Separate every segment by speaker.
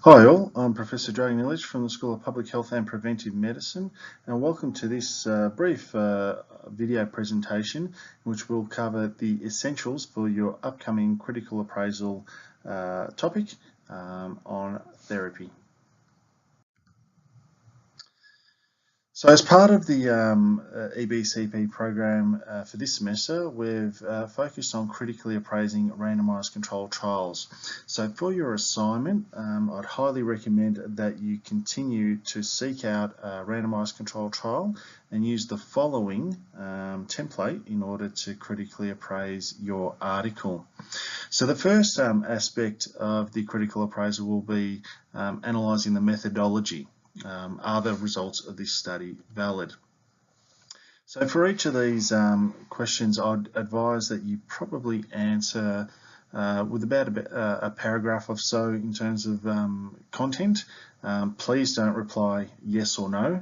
Speaker 1: Hi all, I'm Professor Dragan Illich from the School of Public Health and Preventive Medicine, and welcome to this brief video presentation in which we'll cover the essentials for your upcoming critical appraisal topic on therapy. So as part of the EBCP program for this semester, we've focused on critically appraising randomised controlled trials. So for your assignment, I'd highly recommend that you continue to seek out a randomised controlled trial and use the following template in order to critically appraise your article. So the first aspect of the critical appraisal will be analysing the methodology. Are the results of this study valid? So for each of these questions, I'd advise that you probably answer with about a paragraph or so in terms of content. Please don't reply yes or no.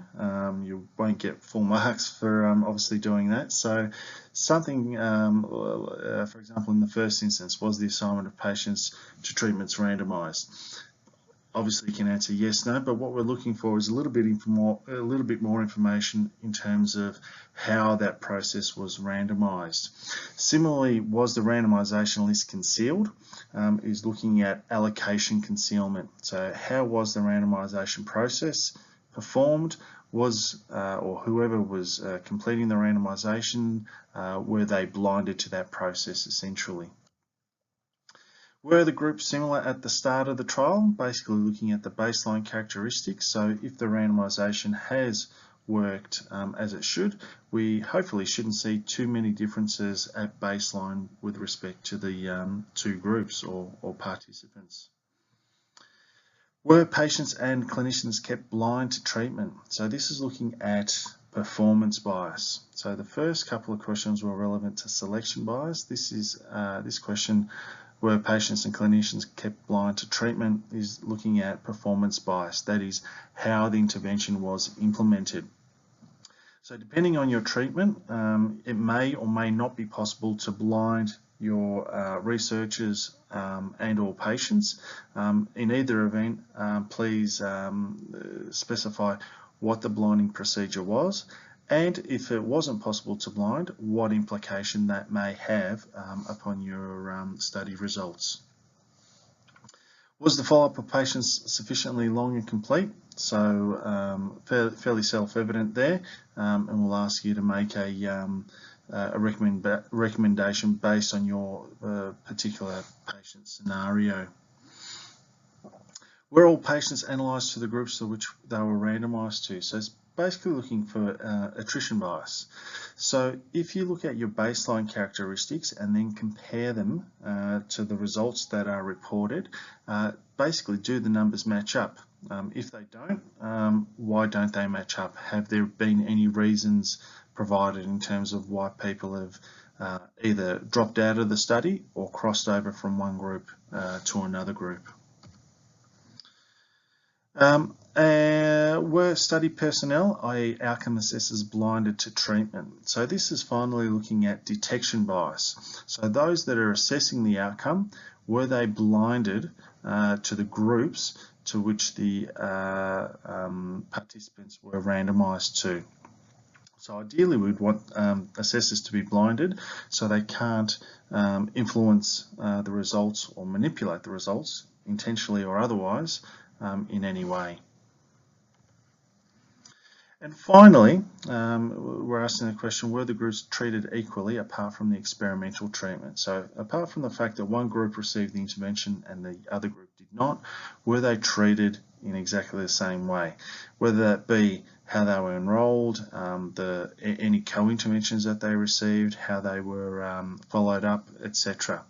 Speaker 1: You won't get full marks for obviously doing that. So something, for example, in the first instance, was the assignment of patients to treatments randomised? Obviously you can answer yes, no, but what we're looking for is a little bit more information in terms of how that process was randomised. Similarly, was the randomisation list concealed? Is looking at allocation concealment. So how was the randomisation process performed? Was or whoever was completing the randomisation, were they blinded to that process essentially? Were the groups similar at the start of the trial? Basically looking at the baseline characteristics. So if the randomisation has worked as it should, we hopefully shouldn't see too many differences at baseline with respect to the two groups or participants. Were patients and clinicians kept blind to treatment? So this is looking at performance bias. So the first couple of questions were relevant to selection bias. This question, where patients and clinicians kept blind to treatment, is looking at performance bias, that is how the intervention was implemented. So depending on your treatment, it may or may not be possible to blind your researchers and or patients. In either event, please specify what the blinding procedure was, and if it wasn't possible to blind, what implication that may have upon your study results. Was the follow-up of patients sufficiently long and complete? So fairly self-evident there, and we'll ask you to make a recommendation based on your particular patient scenario. Were all patients analysed to the groups to which they were randomised to? So it's basically looking for attrition bias. So if you look at your baseline characteristics and then compare them to the results that are reported, basically do the numbers match up? If they don't, why don't they match up? Have there been any reasons provided in terms of why people have either dropped out of the study or crossed over from one group to another group? Were study personnel, i.e. outcome assessors, blinded to treatment? So this is finally looking at detection bias. So those that are assessing the outcome, were they blinded to the groups to which the participants were randomised to? So ideally we'd want assessors to be blinded so they can't influence the results or manipulate the results, intentionally or otherwise, in any way. And finally, we're asking the question, were the groups treated equally apart from the experimental treatment? So apart from the fact that one group received the intervention and the other group did not, were they treated in exactly the same way? Whether that be how they were enrolled, any co-interventions that they received, how they were followed up, etc.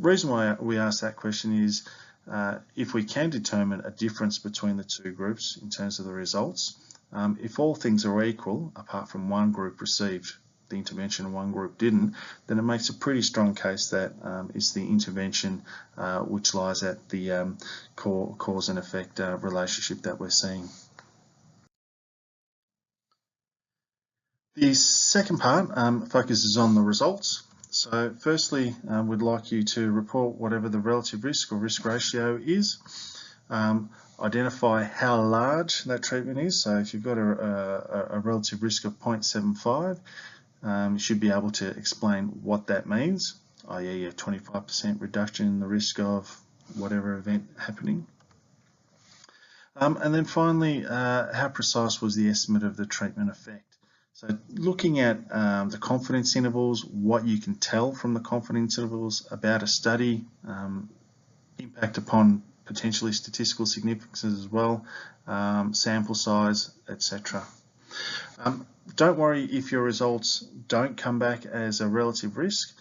Speaker 1: Reason why we ask that question is if we can determine a difference between the two groups in terms of the results, if all things are equal, apart from one group received the intervention and one group didn't, then it makes a pretty strong case that it's the intervention which lies at the cause and effect relationship that we're seeing. The second part focuses on the results. So firstly, we'd like you to report whatever the relative risk or risk ratio is. Identify how large that treatment is. So if you've got a relative risk of 0.75, you should be able to explain what that means, i.e. a 25% reduction in the risk of whatever event happening. And then finally, how precise was the estimate of the treatment effect? So looking at the confidence intervals, what you can tell from the confidence intervals about a study, impact upon potentially statistical significance as well, sample size, etc. Don't worry if your results don't come back as a relative risk.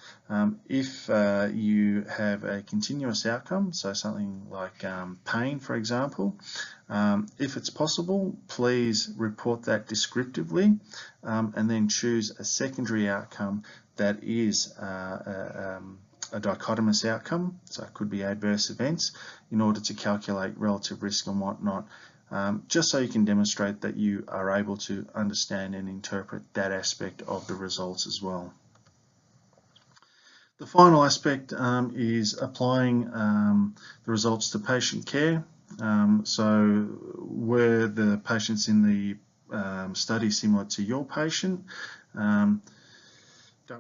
Speaker 1: If you have a continuous outcome, so something like pain, for example, if it's possible, please report that descriptively and then choose a secondary outcome that is a dichotomous outcome, so it could be adverse events, in order to calculate relative risk and whatnot, just so you can demonstrate that you are able to understand and interpret that aspect of the results as well. The final aspect is applying the results to patient care. So were the patients in the study similar to your patient? Don't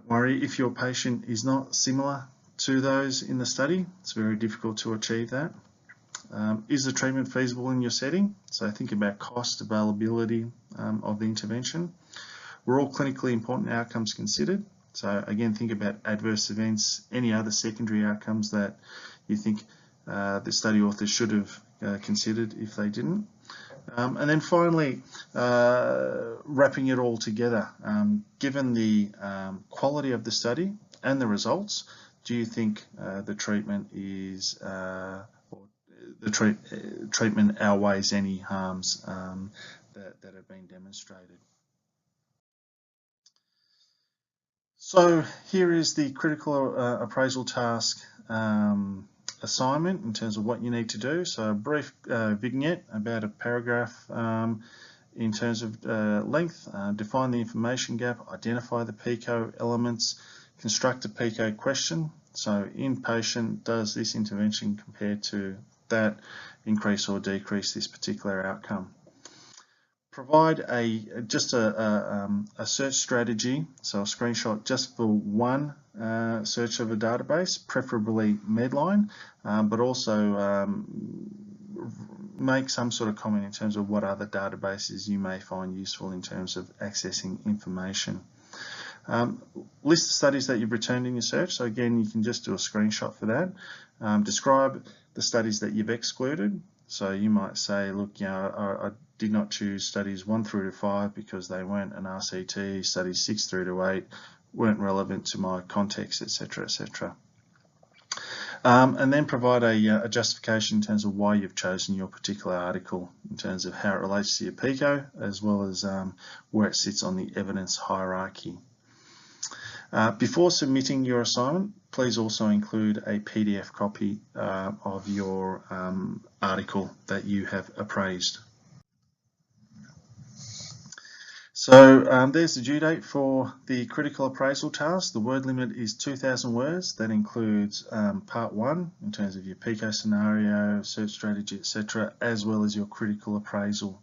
Speaker 1: worry if your patient is not similar to those in the study. It's very difficult to achieve that. Is the treatment feasible in your setting? So think about cost, availability of the intervention. Were all clinically important outcomes considered? So again, think about adverse events, any other secondary outcomes that you think the study authors should have considered if they didn't. And then finally, wrapping it all together, given the quality of the study and the results, do you think the treatment is treatment outweighs any harms that have been demonstrated? So here is the critical appraisal task assignment in terms of what you need to do. So a brief vignette, about a paragraph in terms of length, define the information gap, identify the PICO elements, construct a PICO question. So inpatient, does this intervention compare to that, increase or decrease this particular outcome? Provide just a search strategy, so a screenshot just for one search of a database, preferably Medline, but also make some sort of comment in terms of what other databases you may find useful in terms of accessing information. List the studies that you've returned in your search, so again you can just do a screenshot for that. Describe the studies that you've excluded, so you might say, look, I did not choose studies 1 through to 5 because they weren't an RCT, studies 6 through to 8 weren't relevant to my context, etc., etc. And then provide a justification in terms of why you've chosen your particular article, in terms of how it relates to your PICO, as well as where it sits on the evidence hierarchy. Before submitting your assignment, please also include a PDF copy of your article that you have appraised. So there's the due date for the critical appraisal task. The word limit is 2,000 words. That includes part 1 in terms of your PICO scenario, search strategy, etc., as well as your critical appraisal.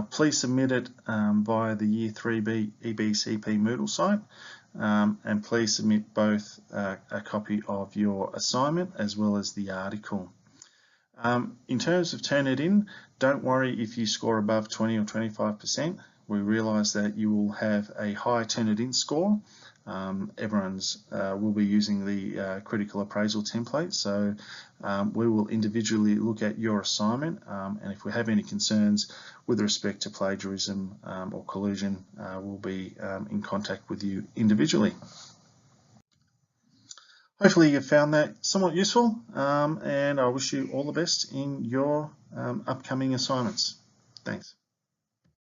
Speaker 1: Please submit it via the Year 3B EBCP Moodle site, and please submit both a copy of your assignment as well as the article. In terms of turn it in, don't worry if you score above 20 or 25%. We realise that you will have a high Turnitin score. Everyone's will be using the critical appraisal template, so we will individually look at your assignment, and if we have any concerns with respect to plagiarism or collusion, we'll be in contact with you individually. Hopefully you found that somewhat useful, and I wish you all the best in your upcoming assignments. Thanks.